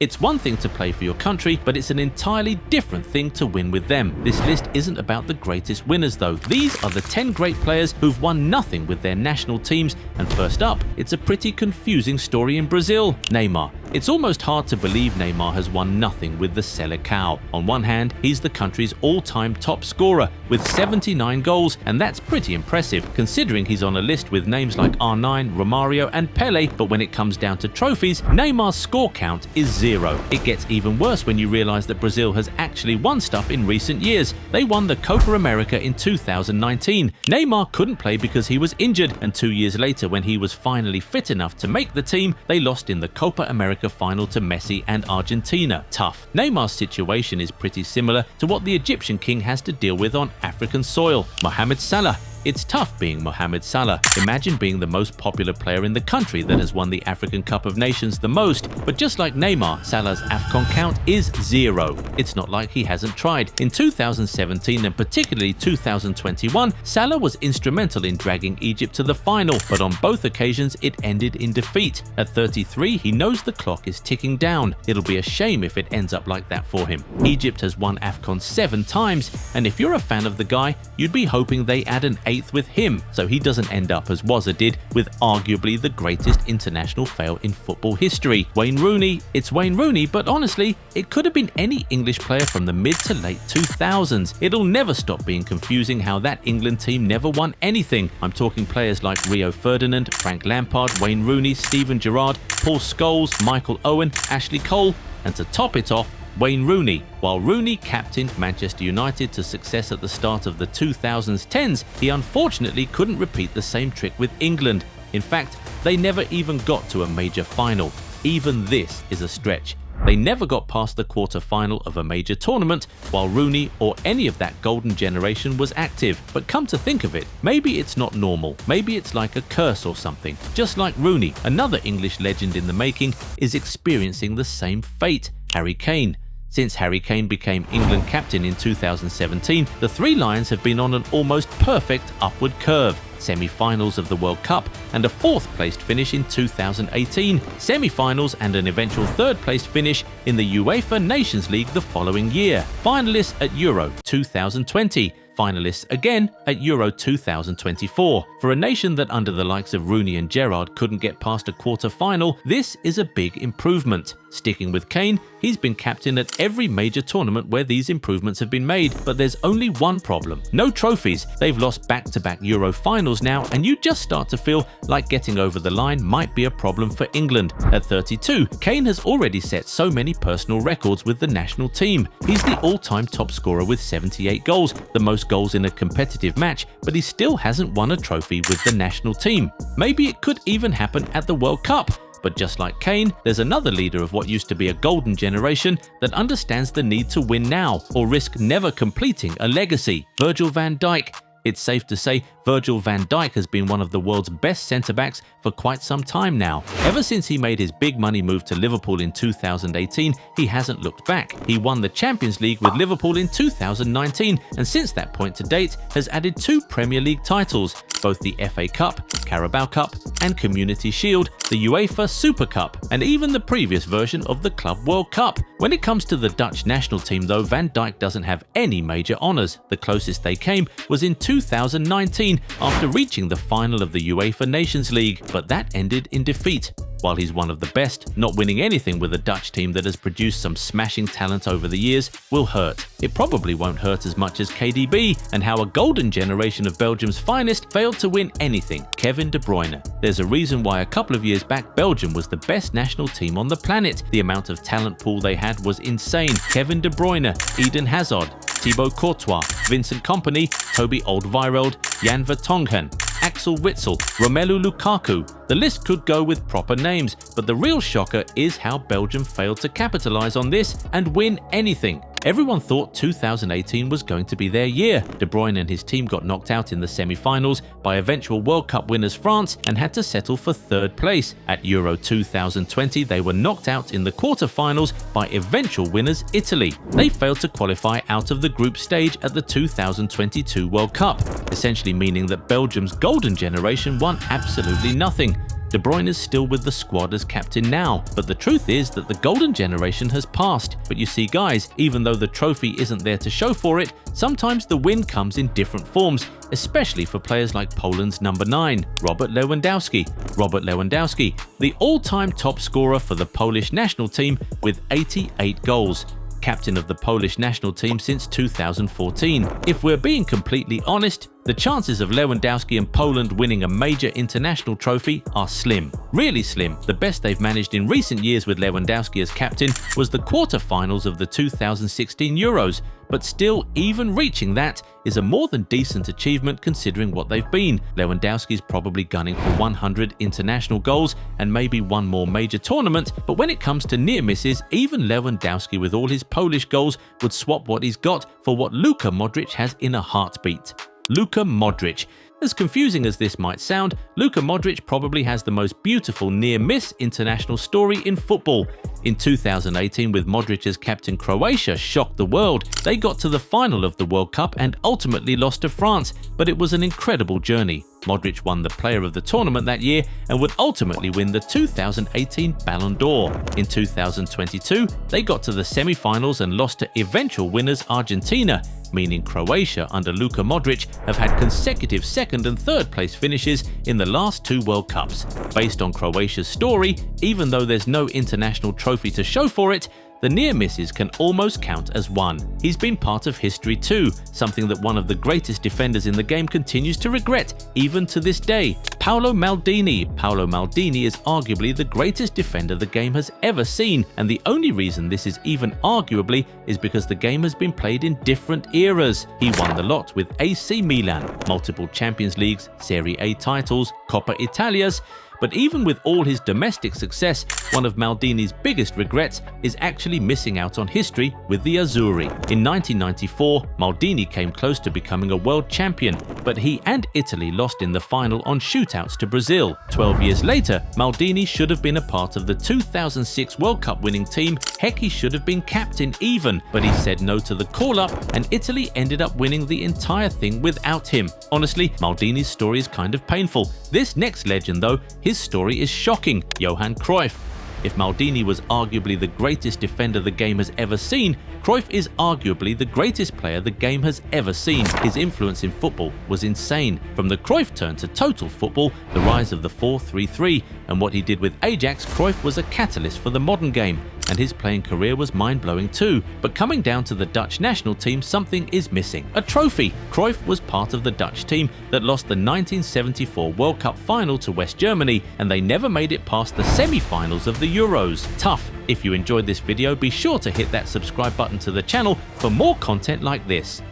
It's one thing to play for your country, but it's an entirely different thing to win with them. This list isn't about the greatest winners though. These are the 10 great players who've won nothing with their national teams, and first up, it's a pretty confusing story in Brazil. Neymar. It's almost hard to believe Neymar has won nothing with the Selecao. On one hand, he's the country's all-time top scorer with 79 goals, and that's pretty impressive considering he's on a list with names like R9, Romario and Pele, but when it comes down to trophies, Neymar's score count is 0. It gets even worse when you realize that Brazil has actually won stuff in recent years. They won the Copa America in 2019. Neymar couldn't play because he was injured, and 2 years later when he was finally fit enough to make the team, they lost in the Copa America final to Messi and Argentina. Tough. Neymar's situation is pretty similar to what the Egyptian king has to deal with on African soil. Mohamed Salah. It's tough being Mohamed Salah. Imagine being the most popular player in the country that has won the African Cup of Nations the most. But just like Neymar, Salah's AFCON count is 0. It's not like he hasn't tried. In 2017 and particularly 2021, Salah was instrumental in dragging Egypt to the final, but on both occasions it ended in defeat. At 33, he knows the clock is ticking down. It'll be a shame if it ends up like that for him. Egypt has won AFCON 7 times, and if you're a fan of the guy, you'd be hoping they add an 8th with him, so he doesn't end up as Wazza did with arguably the greatest international fail in football history. Wayne Rooney. It's Wayne Rooney, but honestly, it could have been any English player from the mid to late 2000s. It'll never stop being confusing how that England team never won anything. I'm talking players like Rio Ferdinand, Frank Lampard, Wayne Rooney, Steven Gerrard, Paul Scholes, Michael Owen, Ashley Cole, and to top it off, Wayne Rooney. While Rooney captained Manchester United to success at the start of the 2010s, he unfortunately couldn't repeat the same trick with England. In fact, they never even got to a major final. Even this is a stretch. They never got past the quarter-final of a major tournament while Rooney or any of that golden generation was active. But come to think of it, maybe it's not normal. Maybe it's like a curse or something. Just like Rooney, another English legend in the making, is experiencing the same fate. Harry Kane. Since Harry Kane became England captain in 2017, the Three Lions have been on an almost perfect upward curve. Semi-finals of the World Cup and a 4th-placed finish in 2018, semi-finals and an eventual 3rd-placed finish in the UEFA Nations League the following year, finalists at Euro 2020, finalists again at Euro 2024. For a nation that under the likes of Rooney and Gerrard couldn't get past a quarter-final, this is a big improvement. Sticking with Kane, he's been captain at every major tournament where these improvements have been made, but there's only one problem. No trophies. They've lost back-to-back Euro finals now, and you just start to feel like getting over the line might be a problem for England. At 32, Kane has already set so many personal records with the national team. He's the all-time top scorer with 78 goals, the most goals in a competitive match, but he still hasn't won a trophy with the national team. Maybe it could even happen at the World Cup. But just like Kane, there's another leader of what used to be a golden generation that understands the need to win now or risk never completing a legacy. Virgil van Dijk. It's safe to say Virgil van Dijk has been one of the world's best centre-backs for quite some time now. Ever since he made his big money move to Liverpool in 2018, he hasn't looked back. He won the Champions League with Liverpool in 2019, and since that point to date has added 2 Premier League titles, both the FA Cup, Carabao Cup, and Community Shield, the UEFA Super Cup, and even the previous version of the Club World Cup. When it comes to the Dutch national team though, Van Dijk doesn't have any major honours. The closest they came was in 2019 after reaching the final of the UEFA Nations League, but that ended in defeat. While he's one of the best, not winning anything with a Dutch team that has produced some smashing talent over the years will hurt. It probably won't hurt as much as KDB and how a golden generation of Belgium's finest failed to win anything, Kevin De Bruyne. There's a reason why a couple of years back Belgium was the best national team on the planet. The amount of talent pool they had was insane. Kevin De Bruyne, Eden Hazard, Thibaut Courtois, Vincent Kompany, Toby Alderweireld, Jan Vertonghen, Axel Witsel, Romelu Lukaku. The list could go with proper names, but the real shocker is how Belgium failed to capitalise on this and win anything. Everyone thought 2018 was going to be their year. De Bruyne and his team got knocked out in the semi-finals by eventual World Cup winners France and had to settle for 3rd place. At Euro 2020, they were knocked out in the quarter-finals by eventual winners Italy. They failed to qualify out of the group stage at the 2022 World Cup, essentially meaning that Belgium's golden generation won absolutely nothing. De Bruyne is still with the squad as captain now, but the truth is that the golden generation has passed. But you see guys, even though the trophy isn't there to show for it, sometimes the win comes in different forms, especially for players like Poland's number 9, Robert Lewandowski. Robert Lewandowski, the all-time top scorer for the Polish national team with 88 goals. Captain of the Polish national team since 2014. If we're being completely honest, the chances of Lewandowski and Poland winning a major international trophy are slim. Really slim. The best they've managed in recent years with Lewandowski as captain was the quarter-finals of the 2016 Euros, but still, even reaching that is a more than decent achievement considering what they've been. Lewandowski's probably gunning for 100 international goals and maybe one more major tournament, but when it comes to near misses, even Lewandowski with all his Polish goals would swap what he's got for what Luka Modric has in a heartbeat. Luka Modric. As confusing as this might sound, Luka Modric probably has the most beautiful near-miss international story in football. In 2018, with Modric as captain, Croatia shocked the world. They got to the final of the World Cup and ultimately lost to France, but it was an incredible journey. Modric won the player of the tournament that year and would ultimately win the 2018 Ballon d'Or. In 2022, they got to the semi-finals and lost to eventual winners Argentina, meaning Croatia under Luka Modric have had consecutive second and third place finishes in the last 2 World Cups. Based on Croatia's story, even though there's no international trophy to show for it, the near misses can almost count as one. He's been part of history too, something that one of the greatest defenders in the game continues to regret, even to this day. Paolo Maldini. Paolo Maldini is arguably the greatest defender the game has ever seen, and the only reason this is even arguably is because the game has been played in different eras. He won the lot with AC Milan, multiple Champions Leagues, Serie A titles, Coppa Italias. But even with all his domestic success, one of Maldini's biggest regrets is actually missing out on history with the Azzurri. In 1994, Maldini came close to becoming a world champion, but he and Italy lost in the final on shootouts to Brazil. 12 years later, Maldini should have been a part of the 2006 World Cup winning team. Heck, he should have been captain even, but he said no to the call-up and Italy ended up winning the entire thing without him. Honestly, Maldini's story is kind of painful. This next legend though, his story is shocking. Johan Cruyff. If Maldini was arguably the greatest defender the game has ever seen, Cruyff is arguably the greatest player the game has ever seen. His influence in football was insane. From the Cruyff turn to total football, the rise of the 4-3-3, and what he did with Ajax, Cruyff was a catalyst for the modern game, and his playing career was mind-blowing too. But coming down to the Dutch national team, something is missing. A trophy. Cruyff was part of the Dutch team that lost the 1974 World Cup final to West Germany, and they never made it past the semi-finals of the Euros. Tough. If you enjoyed this video, be sure to hit that subscribe button to the channel for more content like this.